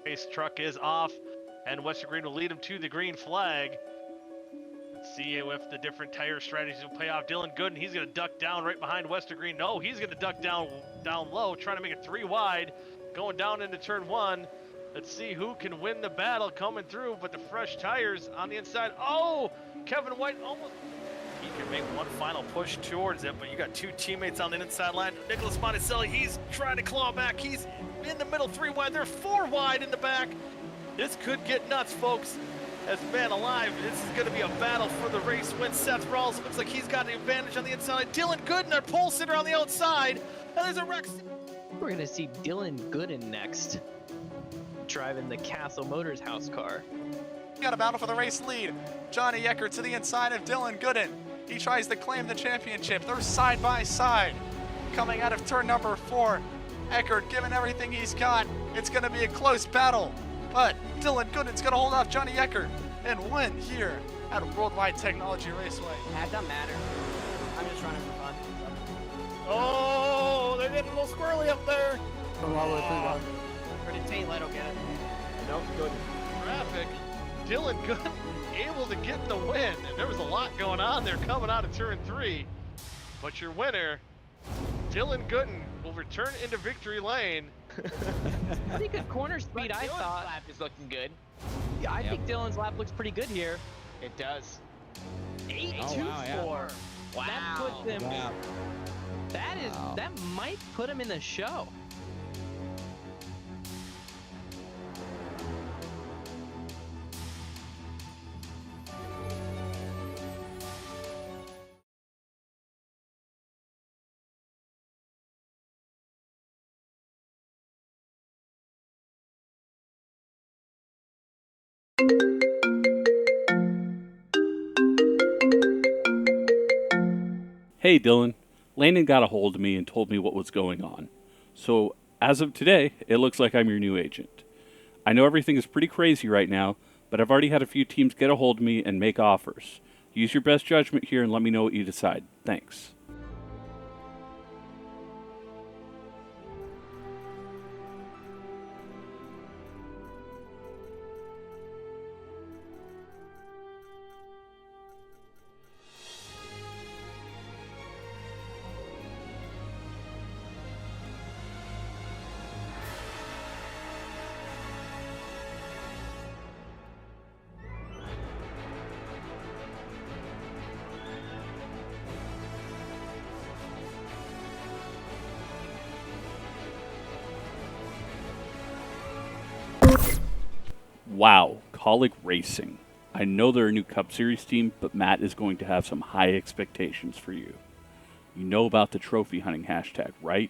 Race truck is off, and Western Green will lead him to the green flag. Let's see if the different tire strategies will pay off. Dylan Gooden, he's going to duck down right behind Western Green. No, he's going to duck down low, trying to make it 3 wide, going down into turn 1. Let's see who can win the battle coming through, but the fresh tires on the inside. Oh, Kevin White almost. He can make one final push towards it, but you got 2 teammates on the inside line. Nicholas Monticelli, he's trying to claw back. He's in the middle, 3 wide. They're 4 wide in the back. This could get nuts, folks. As man alive, this is going to be a battle for the race win. Seth Rawls looks like he's got the advantage on the inside. Dylan Gooden, our pole sitter, on the outside. And there's a wreck. We're going to see Dylan Gooden next, driving the Castle Motors house car. Got a battle for the race lead. Johnny Eckert to the inside of Dylan Gooden. He tries to claim the championship. They're side by side. Coming out of turn number 4. Eckert giving everything he's got. It's going to be a close battle. But Dylan Gooden's going to hold off Johnny Eckert and win here at Worldwide Technology Raceway. That doesn't matter. I'm just running for fun. Oh, they're getting a little squirrely up there. Pretty tight, let him get it. Nope, good. Traffic. Dylan Gooden able to get the win. And there was a lot going on there coming out of turn 3. But your winner, Dylan Gooden, will return into victory lane. Pretty good corner speed, I thought. Lap is looking good. Yeah, I think Dylan's lap looks pretty good here. It does. 8.24. Wow. That puts him. Wow. That might put him in the show. Hey Dylan, Landon got a hold of me and told me what was going on. So, as of today, it looks like I'm your new agent. I know everything is pretty crazy right now, but I've already had a few teams get a hold of me and make offers. Use your best judgment here and let me know what you decide. Thanks. Wow, Colic Racing. I know they're a new Cup Series team, but Matt is going to have some high expectations for you. You know about the trophy hunting hashtag, right?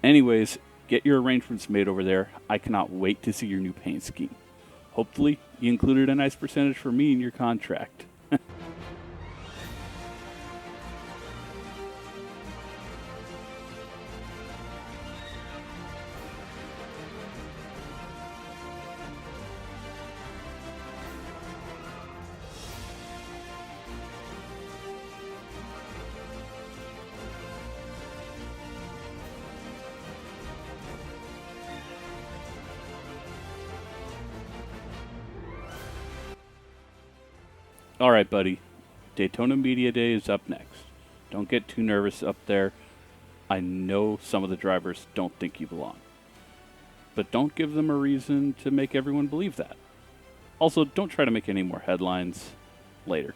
Anyways, get your arrangements made over there. I cannot wait to see your new paint scheme. Hopefully, you included a nice percentage for me in your contract. All right, buddy. Daytona Media Day is up next. Don't get too nervous up there. I know some of the drivers don't think you belong. But don't give them a reason to make everyone believe that. Also, don't try to make any more headlines later.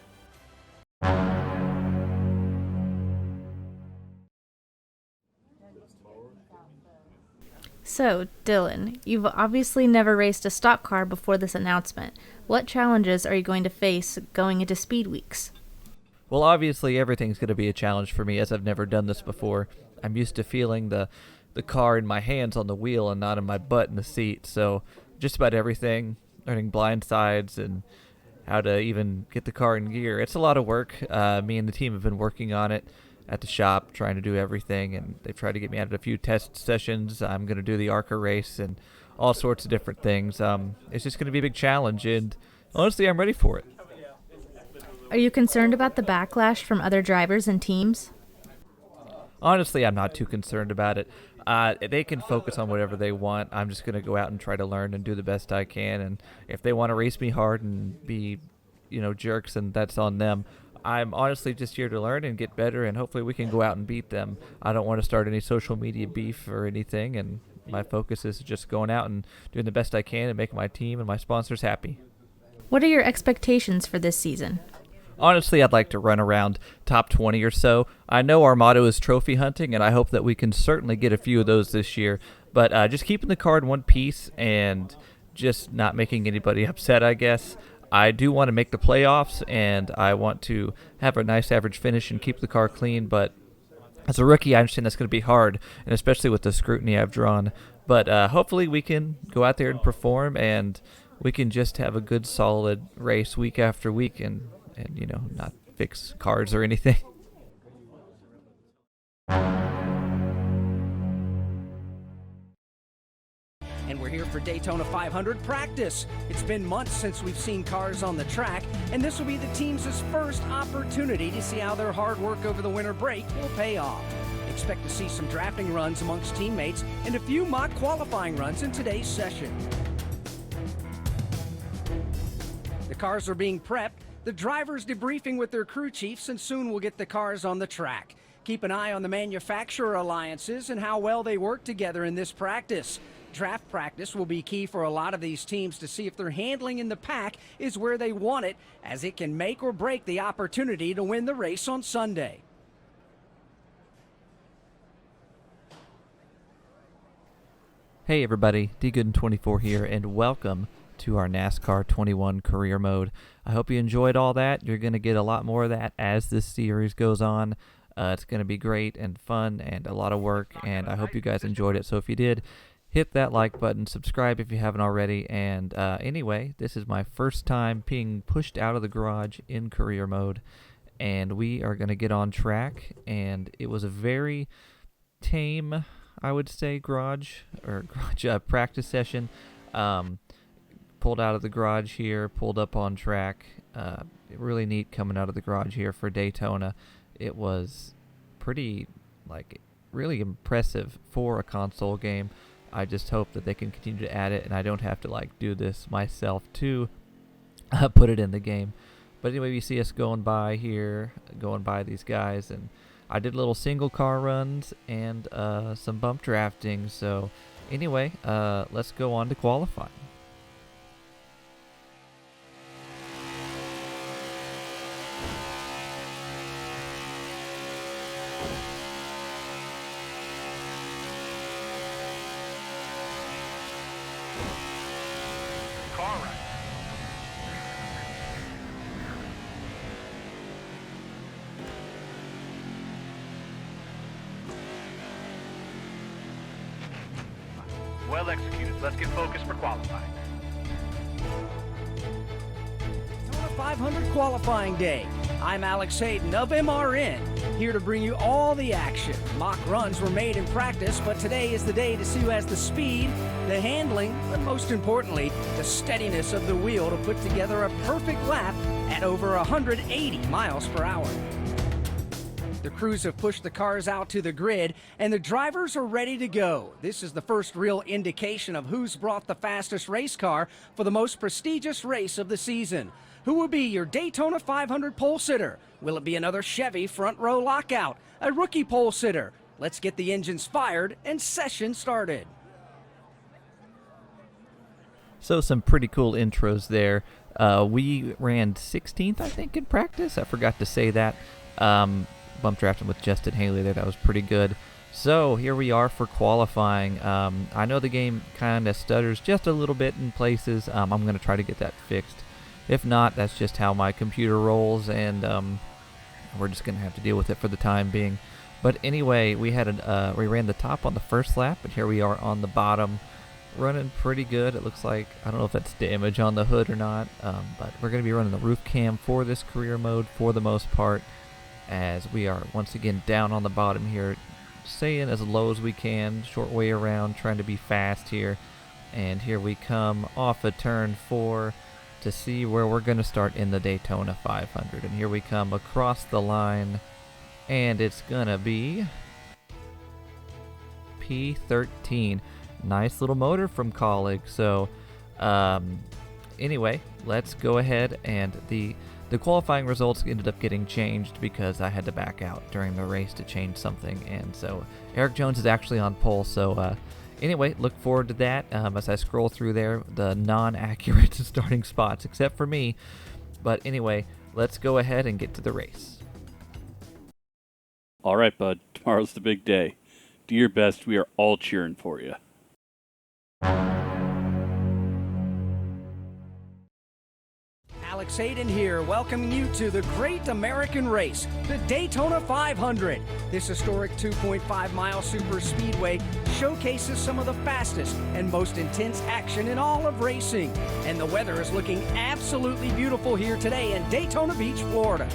So, Dylan, you've obviously never raced a stock car before this announcement. What challenges are you going to face going into Speed Weeks? Well, obviously everything's going to be a challenge for me as I've never done this before. I'm used to feeling the car in my hands on the wheel and not in my butt in the seat. So just about everything, learning blind sides and how to even get the car in gear. It's a lot of work. Me and the team have been working on it at the shop, trying to do everything, and they've tried to get me out of a few test sessions. I'm going to do the ARCA race and all sorts of different things. It's just going to be a big challenge, and honestly, I'm ready for it. Are you concerned about the backlash from other drivers and teams? Honestly, I'm not too concerned about it. They can focus on whatever they want. I'm just going to go out and try to learn and do the best I can. And if they want to race me hard and be, jerks, and that's on them. I'm honestly just here to learn and get better, and hopefully we can go out and beat them. I don't want to start any social media beef or anything, and my focus is just going out and doing the best I can and making my team and my sponsors happy. What are your expectations for this season? Honestly, I'd like to run around top 20 or so. I know our motto is trophy hunting, and I hope that we can certainly get a few of those this year. But just keeping the car in one piece and just not making anybody upset, I guess. I do want to make the playoffs, and I want to have a nice average finish and keep the car clean. But as a rookie, I understand that's going to be hard, and especially with the scrutiny I've drawn. But hopefully we can go out there and perform, and we can just have a good, solid race week after week and not fix cars or anything. And we're here for Daytona 500 practice. It's been months since we've seen cars on the track, and this will be the team's first opportunity to see how their hard work over the winter break will pay off. Expect to see some drafting runs amongst teammates and a few mock qualifying runs in today's session. The cars are being prepped, the drivers debriefing with their crew chiefs, and soon we'll get the cars on the track. Keep an eye on the manufacturer alliances and how well they work together in this practice. Draft practice will be key for a lot of these teams to see if their handling in the pack is where they want it, as it can make or break the opportunity to win the race on Sunday. Hey everybody, DGooden24 here, and welcome to our NASCAR 21 career mode. I hope you enjoyed all that. You're going to get a lot more of that as this series goes on. It's going to be great and fun and a lot of work, and I hope you guys enjoyed it. So if you did, hit that like button, subscribe if you haven't already, and anyway, this is my first time being pushed out of the garage in career mode, and we are going to get on track, and it was a very tame, I would say, garage practice session. Pulled out of the garage here, pulled up on track. Really neat coming out of the garage here for Daytona. It was pretty, really impressive for a console game. I just hope that they can continue to add it, and I don't have to do this myself to put it in the game. But anyway, you see us going by here, going by these guys, and I did little single car runs and some bump drafting. So anyway, let's go on to qualifying. Well executed. Let's get focused for qualifying. Daytona 500 qualifying day. I'm Alex Hayden of MRN, here to bring you all the action. Mock runs were made in practice, but today is the day to see who has the speed, the handling, but most importantly, the steadiness of the wheel to put together a perfect lap at over 180 miles per hour. The crews have pushed the cars out to the grid, and the drivers are ready to go. This is the first real indication of who's brought the fastest race car for the most prestigious race of the season. Who will be your Daytona 500 pole sitter? Will it be another Chevy front row lockout? A rookie pole sitter? Let's get the engines fired and session started. So some pretty cool intros there. We ran 16th, I think, in practice. I forgot to say that. Bump drafting with Justin Haley there. That was pretty good. So here we are for qualifying. I know the game kind of stutters just a little bit in places. I'm going to try to get that fixed. If not, that's just how my computer rolls, and we're just going to have to deal with it for the time being. But anyway, we ran the top on the first lap, but here we are on the bottom, running pretty good. It looks like, I don't know if that's damage on the hood or not, but we're going to be running the roof cam for this career mode for the most part, as we are once again down on the bottom here, staying as low as we can, short way around, trying to be fast here. And here we come off of turn 4 to see where we're going to start in the Daytona 500. And here we come across the line, and it's going to be P13. Nice little motor from Colleague. So anyway, let's go ahead, and the qualifying results ended up getting changed because I had to back out during the race to change something, and so Eric Jones is actually on pole. So anyway, look forward to that as I scroll through there, the non-accurate starting spots, except for me. But anyway, let's go ahead and get to the race. All right, bud. Tomorrow's the big day. Do your best. We are all cheering for you. Alex Hayden here, welcoming you to the Great American Race, the Daytona 500. This historic 2.5-mile super speedway showcases some of the fastest and most intense action in all of racing. And the weather is looking absolutely beautiful here today in Daytona Beach, Florida.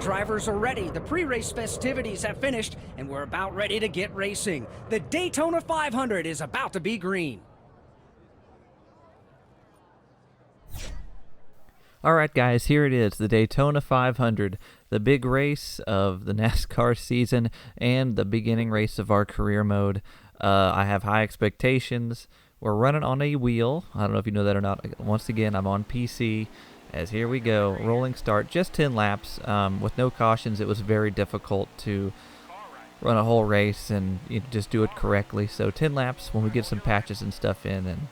Drivers are ready, the pre-race festivities have finished, and we're about ready to get racing. The Daytona 500 is about to be green. All right, guys, here it is, the Daytona 500, the big race of the NASCAR season and the beginning race of our career mode. I have high expectations. We're running on a wheel. I don't know if you know that or not. Once again, I'm on PC. As here we go, rolling start, just 10 laps. With no cautions, it was very difficult to run a whole race and just do it correctly. So 10 laps when we get some patches and stuff in, and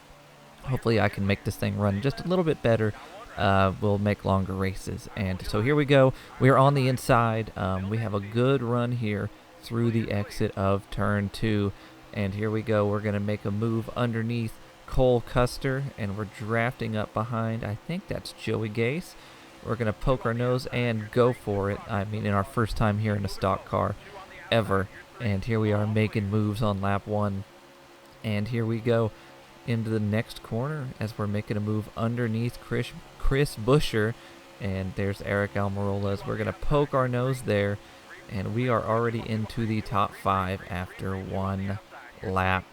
hopefully I can make this thing run just a little bit better. We'll make longer races. And so here we go. We are on the inside. We have a good run here through the exit of turn 2. And here we go. We're going to make a move underneath Cole Custer, and we're drafting up behind, I think that's Joey Gase. We're going to poke our nose and go for it. I mean, in our first time here in a stock car ever. And here we are making moves on lap 1. And here we go into the next corner as we're making a move underneath Chris Buescher. And there's Eric Almirola as we're going to poke our nose there. And we are already into the top 5 after 1 lap.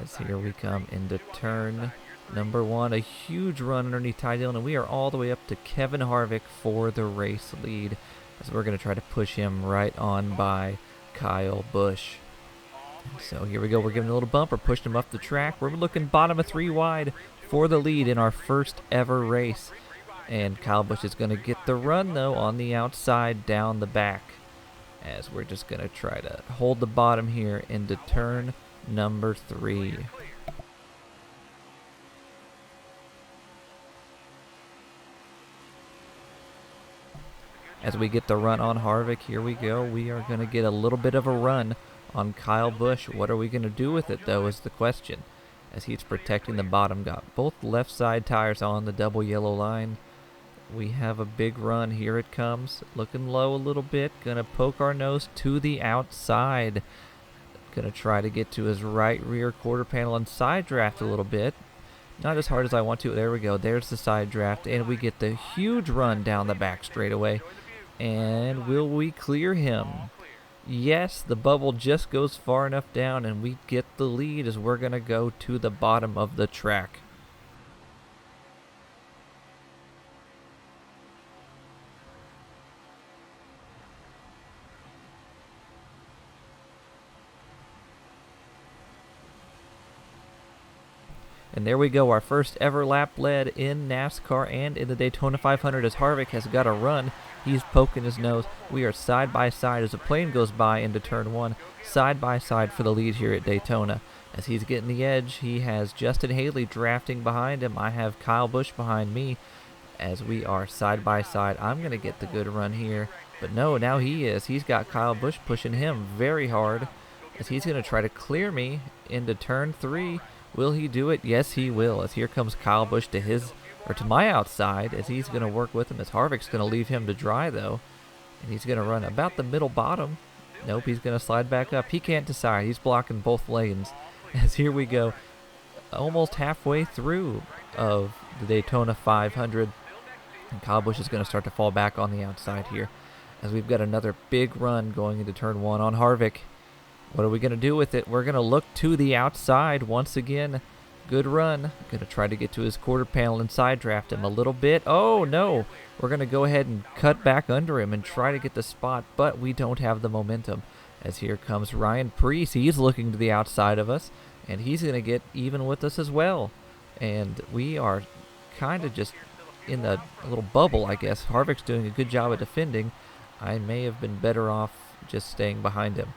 As here we come into turn number 1, a huge run underneath Ty Dillon, and we are all the way up to Kevin Harvick for the race lead, as we're going to try to push him right on by Kyle Busch. So here we go, we're giving a little bump, we're pushing him up the track, we're looking bottom of 3 wide for the lead in our first ever race. And Kyle Busch is going to get the run though on the outside down the back, as we're just going to try to hold the bottom here into turn number 3. As we get the run on Harvick, here we go. We are going to get a little bit of a run on Kyle Busch. What are we going to do with it, though, is the question. As he's protecting the bottom, got both left side tires on the double yellow line. We have a big run. Here it comes. Looking low a little bit. Going to poke our nose to the outside. Going to try to get to his right rear quarter panel and side draft a little bit. Not as hard as I want to. There we go. There's the side draft. And we get the huge run down the back straightaway. And will we clear him? Yes, the bubble just goes far enough down and we get the lead as we're going to go to the bottom of the track. And there we go, our first ever lap led in NASCAR and in the Daytona 500 as Harvick has got a run. He's poking his nose. We are side by side as a plane goes by into turn 1, side by side for the lead here at Daytona. As he's getting the edge, he has Justin Haley drafting behind him. I have Kyle Busch behind me as we are side by side. I'm going to get the good run here, but no, now he is. He's got Kyle Busch pushing him very hard as he's going to try to clear me into turn 3. Will he do it? Yes, he will. As here comes Kyle Busch to my outside, as he's going to work with him. As Harvick's going to leave him to dry though, and he's going to run about the middle bottom. Nope, he's going to slide back up. He can't decide. He's blocking both lanes. As here we go, almost halfway through of the Daytona 500. And Kyle Busch is going to start to fall back on the outside here, as we've got another big run going into turn 1 on Harvick. What are we going to do with it? We're going to look to the outside once again. Good run. Going to try to get to his quarter panel and side draft him a little bit. Oh, no. We're going to go ahead and cut back under him and try to get the spot, but we don't have the momentum. As here comes Ryan Preece. He's looking to the outside of us, and he's going to get even with us as well. And we are kind of just in a little bubble, I guess. Harvick's doing a good job of defending. I may have been better off just staying behind him.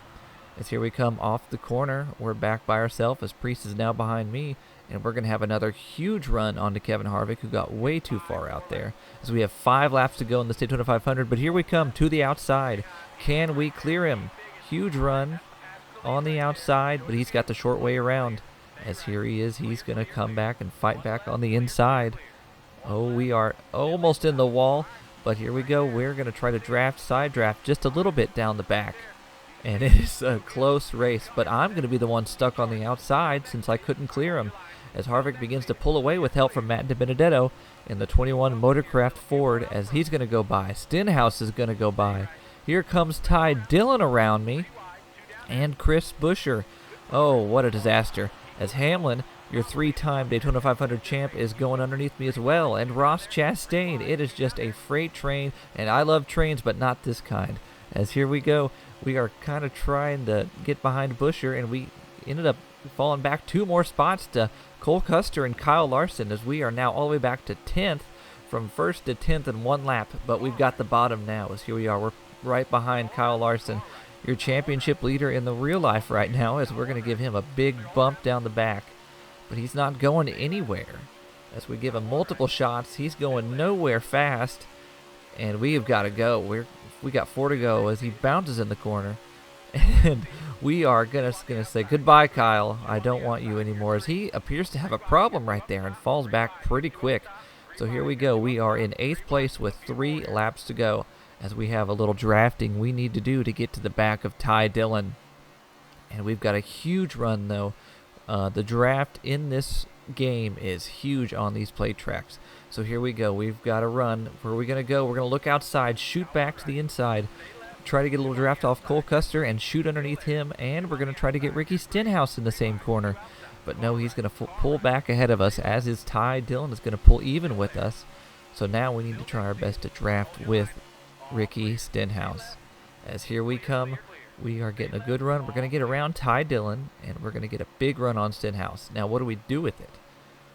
As here we come off the corner, we're back by ourselves as Preece is now behind me, and we're going to have another huge run onto Kevin Harvick, who got way too far out there, as we have 5 laps to go in the Daytona 500. But here we come to the outside. Can we clear him? Huge run on the outside, but he's got the short way around. As here he is, he's going to come back and fight back on the inside. Oh, we are almost in the wall, but here we go. We're going to try to side draft just a little bit down the back. And it is a close race, but I'm going to be the one stuck on the outside since I couldn't clear him, as Harvick begins to pull away with help from Matt DiBenedetto in the 21 Motorcraft Ford, as he's going to go by. Stenhouse is going to go by. Here comes Ty Dillon around me, and Chris Buescher. Oh, what a disaster, as Hamlin, your 3-time Daytona 500 champ, is going underneath me as well, and Ross Chastain. It is just a freight train, and I love trains, but not this kind. As here we go, we are kind of trying to get behind Buescher, and we ended up falling back 2 more spots to Cole Custer and Kyle Larson, as we are now all the way back to 10th, from 1st to 10th in 1 lap, but we've got the bottom now, as here we are. We're right behind Kyle Larson, your championship leader in the real life right now, as we're going to give him a big bump down the back. But he's not going anywhere. As we give him multiple shots, he's going nowhere fast, and we have got to go. We got 4 to go, as he bounces in the corner, and we are gonna say goodbye, Kyle. I don't want you anymore, as he appears to have a problem right there and falls back pretty quick. So here we go. We are in 8th place with 3 laps to go, as we have a little drafting we need to do to get to the back of Ty Dillon. And we've got a huge run, though. The draft in this game is huge on these plate tracks. So here we go. We've got a run. Where are we going to go? We're going to look outside, shoot back to the inside, try to get a little draft off Cole Custer and shoot underneath him, and we're going to try to get Ricky Stenhouse in the same corner. But no, he's going to pull back ahead of us, as is Ty Dillon is going to pull even with us. So now we need to try our best to draft with Ricky Stenhouse. As here we come. We are getting a good run. We're going to get around Ty Dillon, and we're going to get a big run on Stenhouse. Now, what do we do with it?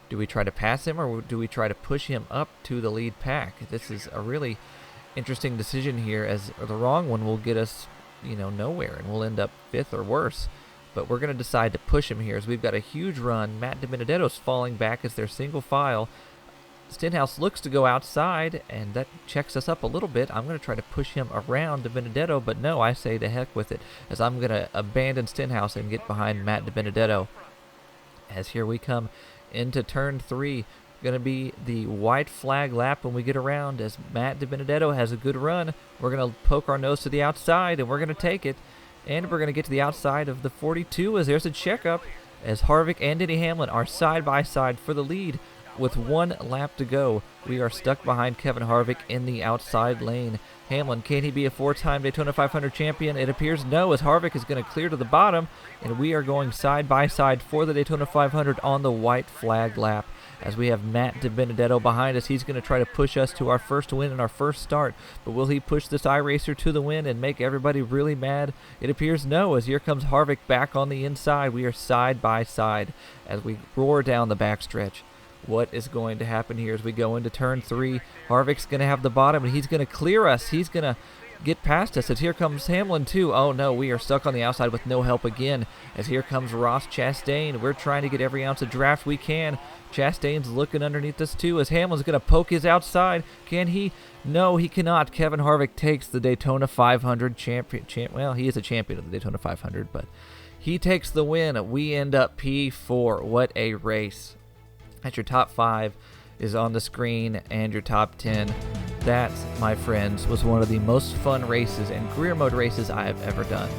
Do we try to pass him, or do we try to push him up to the lead pack? This is a really interesting decision here, as the wrong one will get us, nowhere, and we'll end up 5th or worse. But we're going to decide to push him here, as we've got a huge run. Matt DiBenedetto's falling back as they're single file. Stenhouse looks to go outside, and that checks us up a little bit. I'm going to try to push him around DiBenedetto, but no, I say to heck with it, as I'm going to abandon Stenhouse and get behind Matt DiBenedetto. As here we come into turn 3, going to be the white flag lap when we get around, as Matt DiBenedetto has a good run. We're going to poke our nose to the outside, and we're going to take it, and we're going to get to the outside of the 42, as there's a checkup, as Harvick and Denny Hamlin are side by side for the lead. With 1 lap to go, we are stuck behind Kevin Harvick in the outside lane. Hamlin, can he be a 4-time Daytona 500 champion? It appears no, as Harvick is going to clear to the bottom, and we are going side by side for the Daytona 500 on the white flag lap. As we have Matt DiBenedetto behind us, he's going to try to push us to our first win and our first start. But will he push this iRacer to the win and make everybody really mad? It appears no, as here comes Harvick back on the inside. We are side by side as we roar down the backstretch. What is going to happen here as we go into turn 3? Harvick's going to have the bottom, and he's going to clear us. He's going to get past us, as here comes Hamlin too. Oh no, we are stuck on the outside with no help again, as here comes Ross Chastain. We're trying to get every ounce of draft we can. Chastain's looking underneath us too, as Hamlin's going to poke his outside. Can he? No, he cannot. Kevin Harvick takes the Daytona 500 champion. Well, he is a champion of the Daytona 500, but he takes the win. We end up P4. What a race. At your top 5 is on the screen, and your top 10. That, my friends, was one of the most fun races and career mode races I have ever done.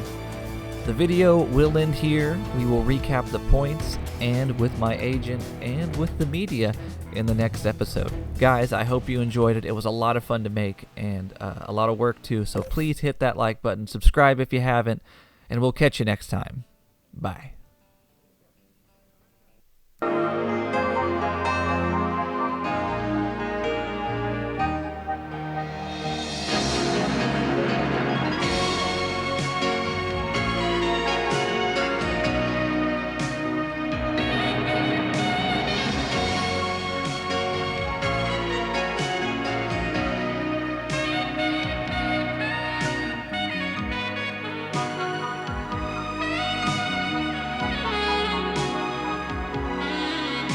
The video will end here. We will recap the points and with my agent and with the media in the next episode. Guys, I hope you enjoyed it. It was a lot of fun to make and a lot of work too. So please hit that like button, subscribe if you haven't, and we'll catch you next time. Bye.